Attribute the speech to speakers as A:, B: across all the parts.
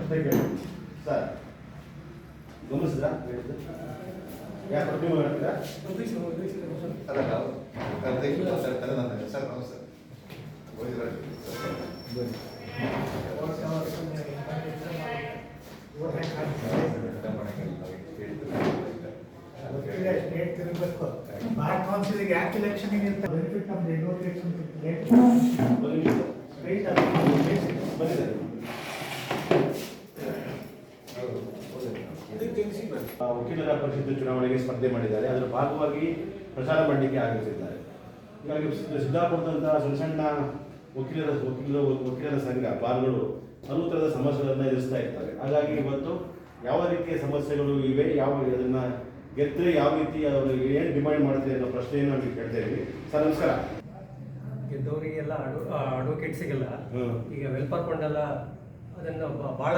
A: Sir ಗಮನಿಸಿದ್ರಾ ಯಾಕೆ ಪ್ರತಿಮೆ ಮಾಡ್ತೀರಾ
B: ಸರ್ ನಮಸ್ತೆ
C: ಬಾರ್ ಕೌನ್ಸಿಲ್ಗೆ ಯಾಕೆ ಎಲೆಕ್ಷನ್ಗೆ ಅಂತ ಬೆನಿಫಿಟ್ ನಮ್ದು ಇನ್ವೋಟೇಷನ್
A: ವಕೀಲರ ಪರಿಷತ್ ಚುನಾವಣೆಗೆ ಸ್ಪರ್ಧೆ ಮಾಡಿದ್ದಾರೆ. ಅದರ ಭಾಗವಾಗಿ ಪ್ರಚಾರ ಮಾಡಲಿಕ್ಕೆ ಆಗಮಿಸಿದ್ದಾರೆ. ಹೀಗಾಗಿ ಸಿದ್ದಾಪುರದಂತಹ ಸಣ್ಣ ಸಣ್ಣ ವಕೀಲರ ಸಂಘ ಬಾರ್ಗಳು ಹಲವು ಥರದ ಸಮಸ್ಯೆಗಳನ್ನು ಎದುರಿಸ್ತಾ ಇರ್ತಾರೆ. ಹಾಗಾಗಿ ಇವತ್ತು ಯಾವ ರೀತಿಯ ಸಮಸ್ಯೆಗಳು ಇವೆ, ಅದನ್ನು ಗೆದ್ದರೆ ಯಾವ ರೀತಿ ಅವರು ಏನು ಡಿಮ್ಯಾಂಡ್ ಮಾಡ್ತಾರೆ ಅನ್ನೋ ಪ್ರಶ್ನೆಯನ್ನು ನಮಗೆ ಕೇಳ್ತಾ ಇದ್ದೀವಿ. ಸರ್ ನಮಸ್ಕಾರ.
D: ಗೆದ್ದವರಿಗೆಲ್ಲ ಅಡ್ವೊಕೇಟ್ಸಿಗೆಲ್ಲ ಈಗ ವೆಲ್ಫೇರ್ ಫಂಡ್ ಎಲ್ಲ ಅದನ್ನು ಭಾಳ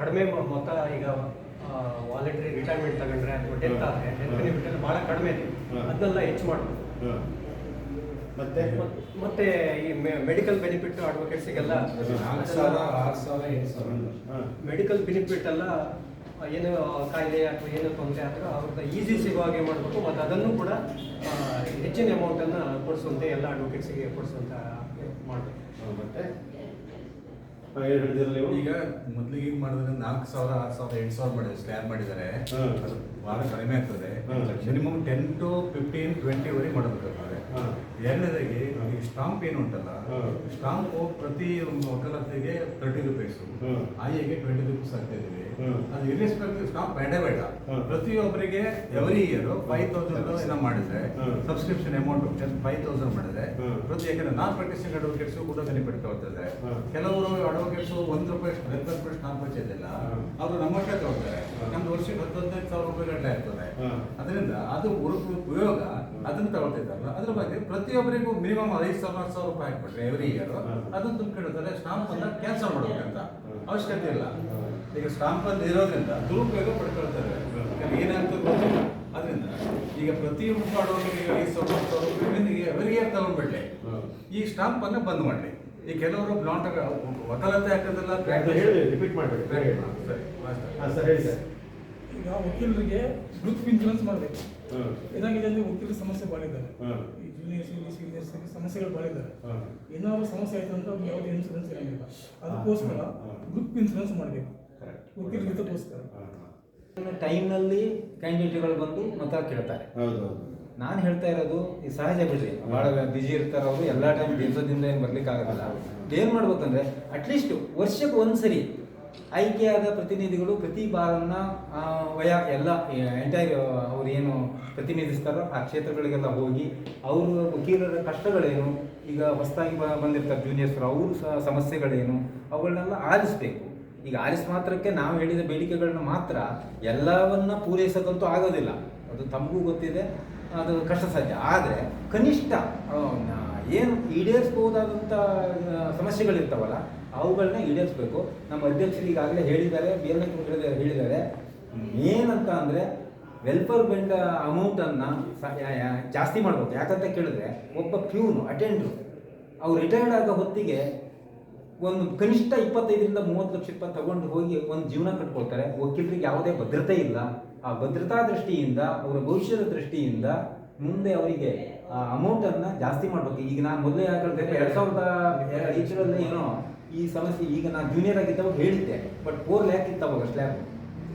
D: ಕಡಿಮೆ ಮೊತ್ತ ಈಗ ವಾಲಂಟರಿ ರಿಟೈರ್ಮೆಂಟ್ ತಗೊಂಡ್ರೆ ಅಥವಾ ಡೆತ್ ಆದರೆ ಡೆತ್ ಬೆನಿಫಿಟ್ ಎಲ್ಲ ಭಾಳ ಕಡಿಮೆ ಇದೆ, ಅದನ್ನೆಲ್ಲ ಹೆಚ್ಚು ಮಾಡಬೇಕು. ಮತ್ತೆ ಈ ಮೆಡಿಕಲ್ ಬೆನಿಫಿಟ್ ಅಡ್ವೊಕೇಟ್ಸಿಗೆಲ್ಲ ಮೆಡಿಕಲ್ ಬೆನಿಫಿಟ್ ಎಲ್ಲ ಏನು ಕಾಯಿಲೆ ಅಥವಾ ಏನು ತೊಂದರೆ ಆದರೆ ಅವ್ರದ್ದು ಈಸಿ ಸಿಗೋ ಹಾಗೆ ಮಾಡಬೇಕು. ಮತ್ತು ಅದನ್ನು ಕೂಡ ಹೆಚ್ಚಿನ ಅಮೌಂಟನ್ನು ಕೊಡಿಸುವಂತೆ ಎಲ್ಲ ಅಡ್ವೊಕೇಟ್ಸಿಗೆ ಕೊಡಿಸುವಂತ ಮಾಡಬೇಕು.
A: ಮತ್ತೆ
B: ಈಗ ಮೊದಲಿಗೆ ಈಗ ಮಾಡಿದ್ರೆ 4,000, 6,000, 8,000 ಮಾಡಿದ್ದಾರೆ, ಸ್ಲ್ಯಾಬ್ ಮಾಡಿದ್ದಾರೆ. ಅದು ಭಾಳ ಕಡಿಮೆ ಆಗ್ತದೆ. ಮಿನಿಮಮ್ 10 to 15, 20ವರೆಗೆ ಮಾಡಬೇಕಾಗ್ತದೆ. ಎರಡನೇದಾಗಿ ಈ ಸ್ಟಾಂಪ್ ಏನು ಉಂಟಲ್ಲ, ಸ್ಟಾಂಪ್ ಪ್ರತಿ ವಕಾಲತ್ತಿಗೆ 30 ರೂಪೀಸ್, ಆಯಿಗೆ 20 ರೂಪೀಸ್ ಆಗ್ತಾ ಇದೀವಿ. ಅದು ಇರ್ರೆಸ್ಪೆಕ್ಟಿವ್ ಸ್ಟಾಂಪ್ ಬೇಡ ಪ್ರತಿಯೊಬ್ಬರಿಗೆ ಎವ್ರಿ ಇಯರ್ 5,000 ಏನೋ ಮಾಡಿದ್ರೆ ಸಬ್ಸ್ಕ್ರಿಪ್ಷನ್ ಅಮೌಂಟ್ 5,000 ಮಾಡಿದ್ರೆ ಪ್ರತಿ, ಯಾಕಂದ್ರೆ ನಾನ್ ಪ್ರಾಕ್ಟೀಸಿಂಗ್ ಅಡ್ವೊಕೇಟ್ಸ್ ಕೂಡ ಬೆನಿಫಿಟ್ ತಗೊಳ್ತಾರೆ. ಕೆಲವರು ಅಡ್ವೊಕೇಟ್ಸ್ ₹1 ವೆಲ್ಫೇರ್ ಸ್ಟಾಂಪ್ ಹಚ್ಚಿದ್ದಿಲ್ಲ, ಅವರು ನಮ್ಮಷ್ಟೇ ತಗೊಳ್ತಾರೆ. ನಮ್ದು ವರ್ಷಕ್ಕೆ 10,000-15,000 ರೂಪಾಯಿ ಗಂಟೆ ಆಗ್ತದೆ. ಅದರಿಂದ ಅದು ಉಪಯೋಗ ಅದನ್ನು ತಗೊಳ್ತಿದ್ದಾರಲ್ಲ, ಅದ್ರ ಬಗ್ಗೆ ಪ್ರತಿಯೊಬ್ಬರಿಗೂ ಮಿನಿಮಮ್ 5,000-10,000 ರೂಪಾಯಿ ಹಾಕ್ಬಿಟ್ರೆ ಎವ್ರಿ ಇಯರ್ ಅದನ್ನು ತುಂಬಿಡ್ತಾರೆ. ಸ್ಟಾಂಪ್ ಅನ್ನ ಕ್ಯಾನ್ಸಲ್ ಮಾಡ್ಬೇಕಂತ ಅವಶ್ಯಕತೆ ಇಲ್ಲ. ಈಗ ಸ್ಟಾಂಪ್ ಅಲ್ಲಿ ಇರೋದ್ರಿಂದ ದುರುಪಯೋಗ ಪಡ್ಕೊಳ್ತಾರೆ, ಏನಾಗ್ತದೆ ಗೊತ್ತಿಲ್ಲ. ಅದರಿಂದ ಈಗ ಪ್ರತಿಯೊಬ್ಬ ಅಡ್ವೊಕೇಟ್ಗೆ 5,000-10,000 ರೂಪಾಯಿ ಎವ್ರಿ ಇಯರ್ ತಗೊಂಡ್ಬಿಡ್ಲಿ, ಈ ಸ್ಟಾಂಪ್ ಅನ್ನ ಬಂದ್ ಮಾಡ್ಲಿ. ಈ ಕೆಲವರು ಬ್ಲಾಂಟ್ ವಕಾಲತ್ತೆ ಹಾಕೋದೆಲ್ಲ
A: ರಿಪೀಟ್ ಮಾಡಬೇಡಿ. ಸರ್ ಹೇಳಿ ಸರ್.
E: ಈಗ ವಕೀಲರಿಗೆ ಗ್ರೂಪ್ ಇನ್ಶೂರೆನ್ಸ್ ಮಾಡಬೇಕು. ಏನಾಗಿದೆ ಅಂದರೆ ವಕೀಲರ ಸಮಸ್ಯೆ ಭಾಳ ಇದ್ದಾರೆ, ಈ ಜೂನಿಯರ್ಸ್ ಸಮಸ್ಯೆಗಳು ಭಾಳ ಇದ್ದಾರೆ. ಏನಾದ್ರು ಸಮಸ್ಯೆ ಆಯಿತು ಅಂತ ಅವ್ರಿಗೆ ಯಾವುದೇ ಇನ್ಶೂರೆನ್ಸ್ ಇರೋಂಗಿಲ್ಲ. ಅದಕ್ಕೋಸ್ಕರ ಗ್ರೂಪ್ ಇನ್ಶೂರೆನ್ಸ್ ಮಾಡಬೇಕು ವಕೀಲರಿಗೋಸ್ಕರ.
F: ಟೈಮ್ನಲ್ಲಿ ಕ್ಯಾಂಡಿಡೇಟ್ಗಳು ಬಂದು ಮತ ಕೇಳ್ತಾರೆ. ನಾನು ಹೇಳ್ತಾ ಇರೋದು ಈ ಸಹಜ ಬಿಡ್ರಿ, ಭಾಳ ಬಿಜಿ ಇರ್ತಾರೆ ಅವರು, ಎಲ್ಲ ಟೈಮ್ ದಿವಸದಿಂದ ಏನು ಬರ್ಲಿಕ್ಕೆ ಆಗೋದಿಲ್ಲ. ಏನು ಮಾಡ್ಬೇಕಂದ್ರೆ ಅಟ್ಲೀಸ್ಟ್ ವರ್ಷಕ್ಕೆ ಒಂದ್ಸರಿ ಆಯ್ಕೆಯಾದ ಪ್ರತಿನಿಧಿಗಳು ಪ್ರತಿ ಬಾರನ್ನ ಎಲ್ಲ ಎಂಟೈರ್ ಅವ್ರು ಏನು ಪ್ರತಿನಿಧಿಸ್ತಾರೋ ಆ ಕ್ಷೇತ್ರಗಳಿಗೆಲ್ಲ ಹೋಗಿ ಅವರು ವಕೀಲರ ಕಷ್ಟಗಳೇನು, ಈಗ ಹೊಸದಾಗಿ ಬಂದಿರ್ತಾರೆ ಜೂನಿಯರ್ಸ್, ಅವ್ರ ಸಮಸ್ಯೆಗಳೇನು, ಅವುಗಳನ್ನೆಲ್ಲ ಆಲಿಸಬೇಕು. ಈಗ ಆಲಿಸ್ ಮಾತ್ರಕ್ಕೆ ನಾವು ಹೇಳಿದ ಬೇಡಿಕೆಗಳನ್ನ ಮಾತ್ರ ಎಲ್ಲವನ್ನ ಪೂರೈಸೋದಂತೂ ಆಗೋದಿಲ್ಲ, ಅದು ತಮಗೂ ಗೊತ್ತಿದೆ, ಅದು ಕಷ್ಟ ಸಾಧ್ಯ. ಆದರೆ ಕನಿಷ್ಠ ಏನು ಈಡೇರಿಸ್ಬೋದಾದಂಥ ಸಮಸ್ಯೆಗಳಿರ್ತಾವಲ್ಲ ಅವುಗಳನ್ನ ಈಡೇರಿಸಬೇಕು. ನಮ್ಮ ಅಧ್ಯಕ್ಷರು ಈಗಾಗಲೇ ಹೇಳಿದ್ದಾರೆ, ಹೇಳಿದ್ದಾರೆ, ಏನಂತ ಅಂದರೆ ವೆಲ್ಫೇರ್ ಫಂಡ್ ಅಮೌಂಟನ್ನು ಜಾಸ್ತಿ ಮಾಡಬೇಕು. ಯಾಕಂತ ಕೇಳಿದ್ರೆ ಒಬ್ಬ ಪ್ಯೂನು ಅಟೆಂಡ್ರು ಅವ್ರು ರಿಟೈರ್ಡ್ ಆಗೋ ಹೊತ್ತಿಗೆ ಒಂದು ಕನಿಷ್ಠ 25-30 ಲಕ್ಷ ರೂಪಾಯಿ ತಗೊಂಡು ಹೋಗಿ ಒಂದು ಜೀವನ ಕಟ್ಕೊಳ್ತಾರೆ. ವಕೀಲರಿಗೆ ಯಾವುದೇ ಭದ್ರತೆ ಇಲ್ಲ. ಆ ಭದ್ರತಾ ದೃಷ್ಟಿಯಿಂದ, ಅವರ ಭವಿಷ್ಯದ ದೃಷ್ಟಿಯಿಂದ ಮುಂದೆ ಅವರಿಗೆ ಆ ಅಮೌಂಟನ್ನು ಜಾಸ್ತಿ ಮಾಡಬೇಕು. ಈಗ ನಾನು ಮೊದಲೇ ಹೇಳ್ತೇನೆ, 2005 ಏನೋ ಈ ಸಮಸ್ಯೆ, ಈಗ ನಾನು ಜೂನಿಯರ್ ಆಗಿದ್ದವಾಗ ಹೇಳಿದ್ದೆ, ಬಟ್ 4 ಲ್ಯಾಕ್ ಇತ್ತವಾಗ ಸ್ಲ್ಯಾಬ್.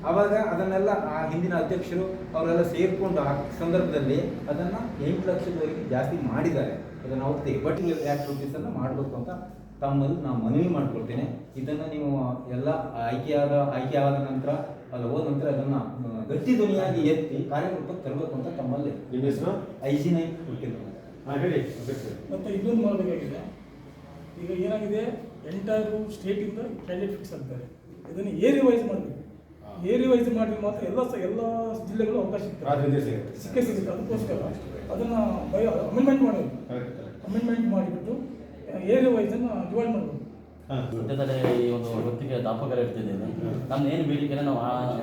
F: ಆವಾಗ ಅದನ್ನೆಲ್ಲ ಆ ಹಿಂದಿನ ಅಧ್ಯಕ್ಷರು ಅವರೆಲ್ಲ ಸೇರಿಕೊಂಡು ಆ ಸಂದರ್ಭದಲ್ಲಿ ಅದನ್ನು 8 ಲಕ್ಷದವರೆಗೆ ಜಾಸ್ತಿ ಮಾಡಿದ್ದಾರೆ. ಅದನ್ನು ಹೋಗ್ತೀವಿ, ಬಟ್ ₹1,00,000 ಮಾಡಬೇಕು ಅಂತ ತಮ್ಮಲ್ಲಿ ನಾನು ಮನವಿ ಮಾಡ್ಕೊಳ್ತೇನೆ. ಇದನ್ನು ನೀವು ಎಲ್ಲ ಆಯ್ಕೆ ಆದ ನಂತರ ಹೋದ ನಂತರ ಅದನ್ನು ಗಟ್ಟಿ ಧ್ವನಿಯಾಗಿ ಎತ್ತಿ ಕಾರ್ಯರೂಪಕ್ಕೆ ತರಬೇಕು ಅಂತ ತಮ್ಮಲ್ಲಿ
A: ನಿಮ್ಮ ಹೆಸರು
F: ಐಜಿ ನಾಯ್ಕ್ ಕೊಟ್ಟಿದ್ದು.
A: ಹೇಳಿ.
E: ಮತ್ತು ಇದೊಂದು ಮಾಡಬೇಕಾಗಿದೆ. ಈಗ ಏನಾಗಿದೆ, ಎಂಟೈರ್ ಸ್ಟೇಟಿಂದ ಕ್ಯಾಂಡಿಡೇಟ್ ಫಿಕ್ಸ್ ಆಗ್ತಾರೆ. ಇದನ್ನು ಏರಿಯಾ ವೈಸ್ ಮಾಡಬೇಕು. ಏರಿಯಾ ವೈಸ್ ಮಾಡಿದ್ರೆ ಮಾತ್ರ ಎಲ್ಲ ಜಿಲ್ಲೆಗಳು ಅವಕಾಶ ಸಿಕ್ಕೇ ಸಿಗುತ್ತೆ. ಅದಕ್ಕೋಸ್ಕರ ಅದನ್ನು ಅಮೆಂಡ್ಮೆಂಟ್ ಮಾಡಬೇಕು. ಅಮೆಂಡ್ಮೆಂಟ್ ಮಾಡಿಬಿಟ್ಟು ಏರಿಯಾ ವೈಸನ್ನು ಡಿವೈಡ್ ಮಾಡಬೇಕು.
G: ಸದ್ಯದಲ್ಲೇ ಈ ಒಂದು ವೃತ್ತಿಗೆ ದಾಪಕರ ಇರ್ತಿದ್ದೇನೆ. ನಮ್ಮ ಏನು ಬೇಡಿಕೆ ನಾವು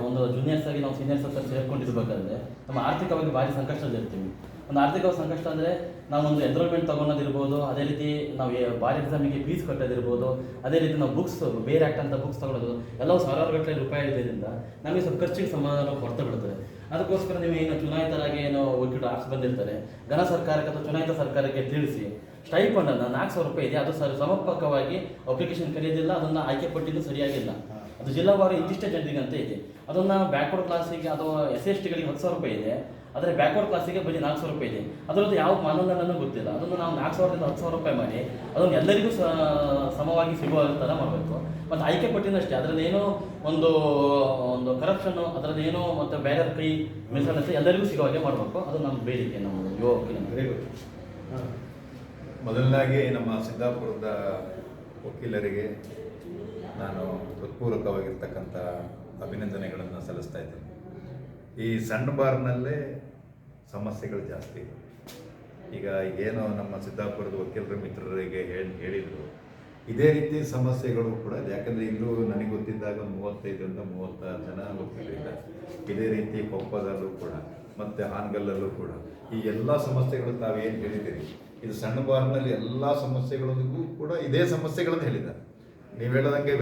G: ಒಂದು ಜೂನಿಯರ್ಸ್ ಆಗಿ ನಾವು ಸೀನಿಯರ್ಸ್ ಹತ್ರ ಸೇರ್ಕೊಂಡಿರ್ಬೇಕಾದ್ರೆ ನಮ್ಮ ಆರ್ಥಿಕವಾಗಿ ಭಾರಿ ಸಂಕಷ್ಟದಲ್ಲಿರ್ತೀವಿ. ಒಂದು ಆರ್ಥಿಕ ಸಂಕಷ್ಟ ಅಂದರೆ ನಾವೊಂದು ಎನ್ರೋಲ್ಮೆಂಟ್ ತೊಗೊಳೋದಿರ್ಬೋದು, ಅದೇ ರೀತಿ ನಾವು ಬಾರ್ ಎಕ್ಸಾಮಿಗೆ ಫೀಸ್ ಕಟ್ಟೋದಿರ್ಬೋದು, ಅದೇ ರೀತಿ ನಾವು ಬುಕ್ಸ್ ಬೇರೆ ಆ್ಯಕ್ಟ್ ಅಂತ ಬುಕ್ಸ್ ತೊಗೊಳೋದು ಎಲ್ಲವೂ ಸಾವಿರಾರು ಗಟ್ಟಲೆ ರೂಪಾಯಿ ಇರೋದ್ರಿಂದ ನಮಗೆ ಸ್ವಲ್ಪ ಖರ್ಚಿಗೆ ಸಮಾಧಾನ ಕೊಡ್ತಾ ಬಿಡ್ತಾರೆ. ಅದಕ್ಕೋಸ್ಕರ ನೀವು ಏನು ಚುನಾಯಿತರಾಗಿ ಏನು ವಕೀಲರು ಆರ್ಟ್ಸ್ ಬಂದಿರ್ತಾರೆ, ಘನ ಸರ್ಕಾರಕ್ಕೆ ಅಥವಾ ಚುನಾಯಿತ ಸರ್ಕಾರಕ್ಕೆ ತಿಳಿಸಿ ಸ್ಟೈಪಂಡನ್ನು 4,000 ರೂಪಾಯಿ ಇದೆ, ಅದು ಸಮರ್ಪಕವಾಗಿ ಅಪ್ಲಿಕೇಶನ್ ಕರೆಯೋದಿಲ್ಲ, ಅದನ್ನು ಆಯ್ಕೆ ಪಟ್ಟಿದ್ದು ಸರಿಯಾಗಿಲ್ಲ. ಅದು ಜಿಲ್ಲಾವಾರು ಇಂತಿಷ್ಟೇ ಜನರಿಗೆ ಅಂತ ಇದೆ. ಅದನ್ನು ಬ್ಯಾಕ್ವರ್ಡ್ ಕ್ಲಾಸಿಗೆ ಅಥವಾ SC/STಗಳಿಗೆ 10,000 ರೂಪಾಯಿ ಇದೆ, ಆದರೆ ಬ್ಯಾಕ್ವರ್ಡ್ ಕ್ಲಾಸಿಗೆ ಬರೀ 4,000 ರೂಪಾಯಿ ಇದೆ. ಅದರದ್ದು ಯಾವ ಮಾನದಂಡನೂ ಗೊತ್ತಿಲ್ಲ. ಅದನ್ನು ನಾವು 4,000ರಿಂದ 10,000 ರೂಪಾಯಿ ಮಾಡಿ ಅದನ್ನು ಎಲ್ಲರಿಗೂ ಸಮವಾಗಿ ಸಿಗುವ ಥರ ಮಾಡಬೇಕು. ಮತ್ತು ಆಯ್ಕೆ ಪಟ್ಟಿನೂ ಅಷ್ಟೇ, ಅದರದ್ದೇನೋ ಒಂದು ಕರಪ್ಷನ್ನು, ಅದರದ್ದೇನೋ ಮತ್ತು ಬೇರೆ ಕೈ ಮಿಶ್ರಣತೆ ಎಲ್ಲರಿಗೂ ಸಿಗೋ ಹಾಗೆ ಮಾಡಬೇಕು. ಅದು ನಮ್ಮ ಬೇಡಿಕೆ, ನಮ್ಮ ಯುವ
A: ವೆರಿ ಗುಡ್.
H: ಮೊದಲನಾಗಿ ನಮ್ಮ ಸಿದ್ದಾಪುರದ ವಕೀಲರಿಗೆ ನಾನು ಹೃತ್ಪೂರ್ವಕವಾಗಿರ್ತಕ್ಕಂಥ ಅಭಿನಂದನೆಗಳನ್ನು ಸಲ್ಲಿಸ್ತಾ ಇದ್ದೀನಿ. ಈ ಸಣ್ಣ ಬಾರ್ನಲ್ಲೇ ಸಮಸ್ಯೆಗಳು ಜಾಸ್ತಿ. ಈಗ ಏನೋ ನಮ್ಮ ಸಿದ್ದಾಪುರದ ವಕೀಲರ ಮಿತ್ರರಿಗೆ ಹೇಳಿದರು, ಇದೇ ರೀತಿ ಸಮಸ್ಯೆಗಳು ಕೂಡ ಇದೆ. ಯಾಕಂದರೆ ಇಲ್ಲೂ ನನಗೆ ಗೊತ್ತಿದ್ದಾಗ ಒಂದು 35ರಿಂದ 36 ಜನ ವಕೀಲರಿದ್ದಾರೆ. ಇದೇ ರೀತಿ ಕೊಪ್ಪದಲ್ಲೂ ಕೂಡ ಮತ್ತು ಹಾನಗಲ್ಲಲ್ಲೂ ಕೂಡ ಈ ಎಲ್ಲ ಸಮಸ್ಯೆಗಳು ತಾವೇನು ಹೇಳಿದ್ದೀರಿ, ಇದು ಸಣ್ಣ ಬಾರ್ನಲ್ಲಿ ಎಲ್ಲ ಸಮಸ್ಯೆಗಳಿಗೂ ಕೂಡ ಇದೇ ಸಮಸ್ಯೆಗಳನ್ನು ಹೇಳಿದ್ದಾರೆ. ನೀವು ಹೇಳೋದಂಗೆ